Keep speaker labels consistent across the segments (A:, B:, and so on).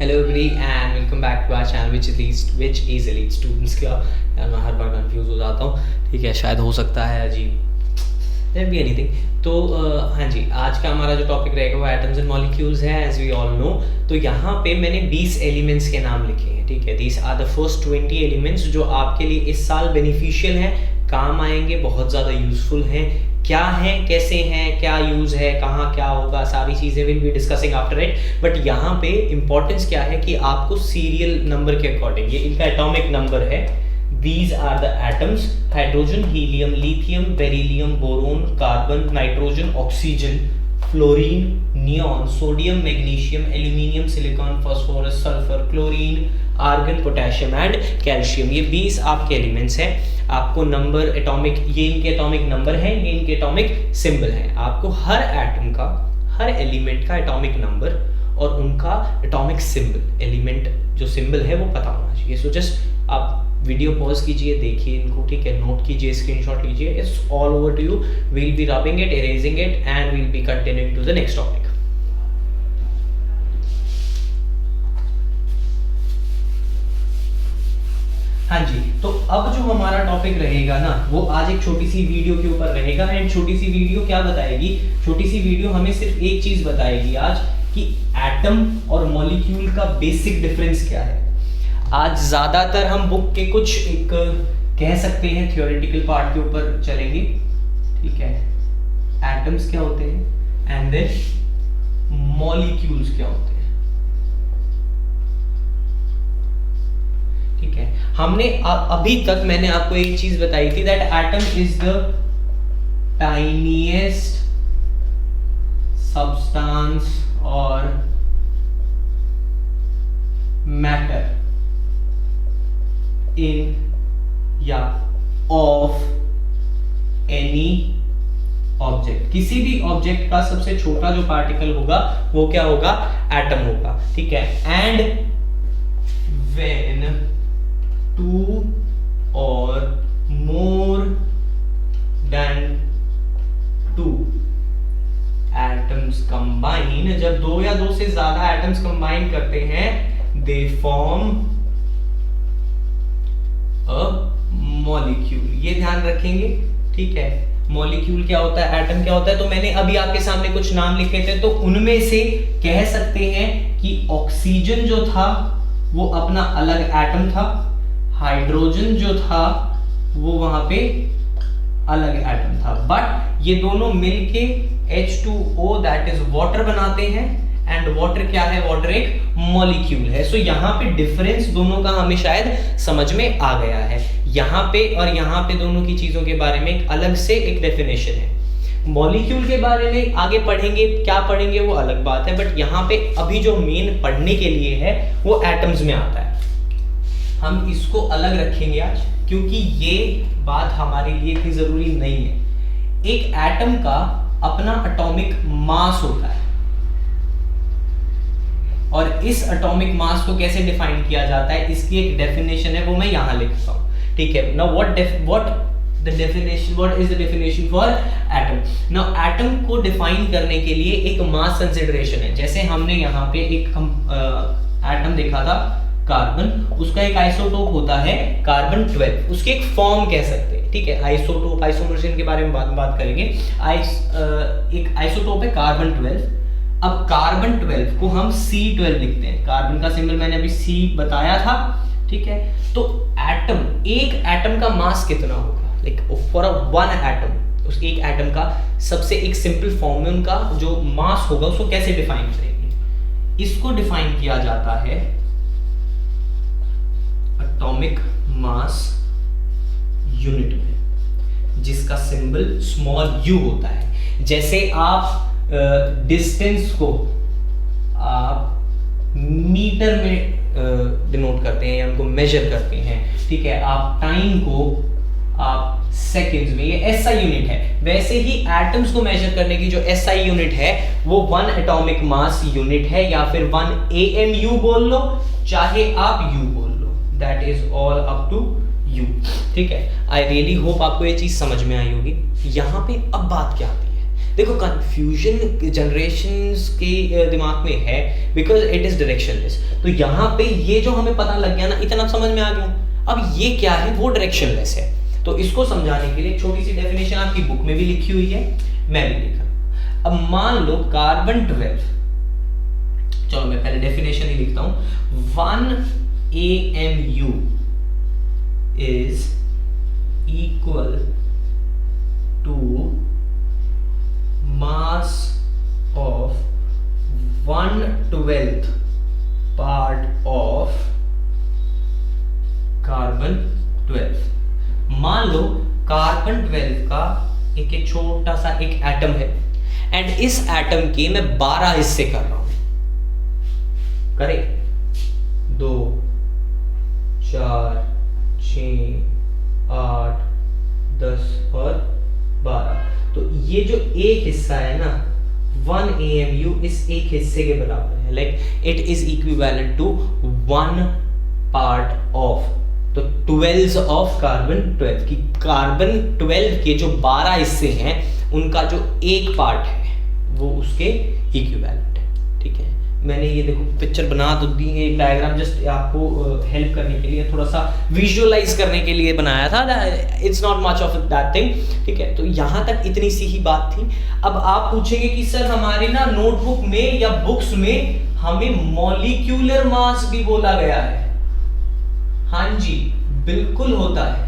A: Hello everybody and welcome back to our channel which is Elite Students Club। यार मैं हर बार confuse हो जाता हूँ, ठीक है, शायद हो सकता है अजीब लेट बी एनीथिंग। तो हाँ जी, आज का हमारा जो टॉपिक रहेगा वो एटम्स एंड मॉलिक्यूल्स है, एज वी ऑल नो। तो यहाँ पे मैंने 20 एलिमेंट्स के नाम लिखे हैं, ठीक है। These are the first 20 elements जो आपके लिए इस साल बेनिफिशियल हैं, काम आएंगे, बहुत ज़्यादा यूजफुल हैं। क्या है, कैसे हैं, क्या यूज़ है, कहाँ क्या होगा, सारी चीज़ें will be discussing after it. But यहाँ पे इम्पोर्टेंस क्या है कि आपको सीरियल नंबर के अकॉर्डिंग, ये इनका एटॉमिक नंबर है। These are the atoms: hydrogen, helium, lithium, beryllium, boron, carbon, nitrogen, oxygen, fluorine, neon, sodium, magnesium, aluminium, silicon, phosphorus, sulfur, chlorine, argon, potassium and calcium। ये 20 आपके एलिमेंट्स हैं। आपको number atomic, ये इनके atomic number हैं, ये इनके एटॉमिक सिंबल हैं। आपको हर एटम का, हर एलिमेंट का एटॉमिक नंबर और उनका एटॉमिक सिंबल, एलिमेंट जो सिंबल है वो पता होना चाहिए। सो जस्ट आप वीडियो पॉज कीजिए, देखिए इनको, ठीक है, नोट कीजिए, स्क्रीनशॉट लीजिए। It's all over to you. We'll be rubbing it, erasing it and we'll be continuing to the next topic. हाँ जी, तो अब जो हमारा टॉपिक रहेगा ना, वो आज एक छोटी सी वीडियो के ऊपर रहेगा। एंड छोटी सी वीडियो क्या बताएगी? छोटी सी वीडियो हमें सिर्फ एक चीज बताएगी आज, कि एटम और मॉलिक्यूल का बेसिक डिफरेंस क्या है। आज ज्यादातर हम बुक के कुछ एक कह सकते हैं थियोरेटिकल पार्ट के ऊपर चलेंगे, ठीक है। एटम्स क्या होते हैं एंड देन मॉलिक्यूल्स क्या होते हैं, ठीक है। हमने अभी तक मैंने आपको एक चीज बताई थी, that atom is the tiniest substance और मैटर इन या ऑफ एनी ऑब्जेक्ट। किसी भी ऑब्जेक्ट का सबसे छोटा जो पार्टिकल होगा वो क्या होगा? एटम होगा, ठीक है। एंड व्हेन टू और more than two atoms combine, जब दो या दो से ज्यादा एटम्स कंबाइन करते हैं, दे फॉर्म मॉलिक्यूल। ये ध्यान रखेंगे, ठीक है। मॉलिक्यूल क्या होता है, एटम क्या होता है। तो मैंने अभी आपके सामने कुछ नाम लिखे थे, तो उनमें से कह सकते हैं कि ऑक्सीजन जो था वो अपना अलग एटम था, हाइड्रोजन जो था वो वहां पे अलग एटम था, बट ये दोनों मिलके H2O दैट इज वाटर बनाते हैं। एंड वाटर क्या है? वाटर एक मॉलिक्यूल है। सो यहाँ पे डिफरेंस दोनों का हमें शायद समझ में आ गया है। यहाँ पे और यहाँ पे दोनों की चीजों के बारे में एक अलग से एक डेफिनेशन है। मॉलिक्यूल के बारे में आगे पढ़ेंगे, क्या पढ़ेंगे वो अलग बात है, बट यहाँ पे अभी जो मेन पढ़ने के लिए है वो एटम्स में आता है। हम इसको अलग रखेंगे आज, क्योंकि ये बात हमारे लिए इतनी जरूरी नहीं है। एक एटम का अपना एटॉमिक मास होता है, और इस एटॉमिक मास को कैसे डिफाइन किया जाता है, इसकी एक डेफिनेशन है, वो मैं यहां लिखता हूं, ठीक है। Now what is the definition for atom. Now atom को डिफाइन करने के लिए एक मास कंसीडरेशन है। जैसे हमने यहाँ पे एक एटम देखा था कार्बन, उसका एक आइसोटोप होता है कार्बन 12, उसकी एक फॉर्म कह सकते हैं, ठीक है। आइसोटोप, आइसोमर्स के बारे में बात करेंगे। एक आइसोटोप है कार्बन 12। अब कार्बन 12 को हम C12 लिखते हैं। कार्बन का सिंबल मैंने अभी C बताया था, ठीक है। तो एटम, एक एटम का मास कितना होगा, like for a one atom, उस एक एटम का सबसे एक सिंपल फॉर्म में उनका जो मास होगा उसको कैसे डिफाइन करेंगे? इसको डिफाइन किया जाता है एटॉमिक मास यूनिट में, जिसका सिंबल स्मॉल u होता है। जैसे आप डिस्टेंस को आप मीटर में डिनोट करते हैं या उनको मेजर करते हैं, ठीक है। आप टाइम को आप सेकंड्स में, ये SI यूनिट है। वैसे ही एटम्स को मेजर करने की जो SI यूनिट है वो 1 एटॉमिक मास यूनिट है, या फिर 1 AMU बोल लो, चाहे आप U बोल लो, that is all up to you, ठीक है। आई रियली होप आपको ये चीज समझ में आई होगी। यहाँ पे अब बात क्या आती है, देखो कंफ्यूजन जनरेशन्स के दिमाग में है बिकॉज इट इज डायरेक्शनलेस। तो यहाँ पे ये जो हमें पता लग गया ना, इतना समझ में आ गया। अब ये क्या है, वो डायरेक्शनलेस है। तो इसको समझाने के लिए एक छोटी सी डेफिनेशन आपकी बुक में भी लिखी हुई है, मैं भी लिखा। अब मान लो कार्बन 12, चलो मैं पहले डेफिनेशन ही लिखता हूं। 1 AMU is equal to mass of 1/12 part of carbon 12। मान लो कार्बन 12 का एक छोटा सा एक एटम है एंड इस एटम के मैं 12 हिस्से कर रहा हूं। करे 2 4 6 8 10 और 12। तो ये जो एक हिस्सा है ना 1 AMU इस एक हिस्से के बराबर है। Like it is equivalent to 1 part of, तो 12 ऑफ कार्बन 12 की कार्बन 12 के जो 12 हिस्से हैं उनका जो एक पार्ट है वो उसके इक्विवेलेंट है। ठीक है, मैंने ये देखो पिक्चर बना तो दी है, एक डायग्राम जस्ट आपको हेल्प करने के लिए, थोड़ा सा विजुअलाइज करने के लिए बनाया था। It's not much of that thing. ठीक है, तो यहाँ तक इतनी सी ही बात थी। अब आप पूछेंगे कि सर हमारी ना नोटबुक में या बुक्स में हमें मॉलिक्यूलर मास भी बोला गया है। हाँ जी, बिल्कुल होता है।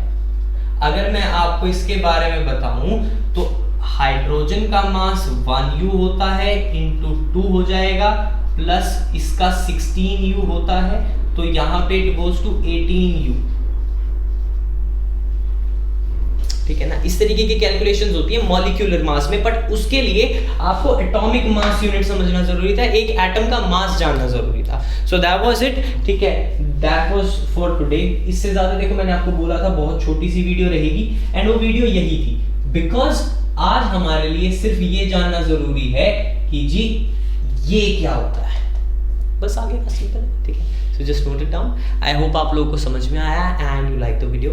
A: अगर मैं आपको इसके बारे में बताऊं तो हाइड्रोजन का मास 1U होता है, इंटू 2 हो जाएगा, प्लस इसका 16U होता है, तो यहां पे इट गोज टू 18U। ठीक है ना, इस तरीके की कैलकुलेशंस होती है मॉलिक्यूलर मास में। बट उसके लिए आपको एटॉमिक मास यूनिट समझना जरूरी था, एक एटम का मास जानना जरूरी था। So that was it. ठीक है, दैट वाज फॉर टुडे। इससे ज्यादा देखो मैंने आपको बोला था बहुत छोटी सी वीडियो रहेगी, एंड वो वीडियो यही थी बिकॉज आज हमारे लिए सिर्फ ये जानना जरूरी है कि जी ये क्या होता है, बस आगे का सिंपल है। ठीक है, so just note it down. I hope आप लोगों को समझ में आया and you like the video.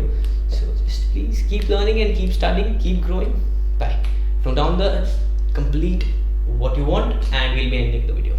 A: So just please keep learning and keep studying, keep growing. Bye. Note down the complete what you want and we'll be ending the video.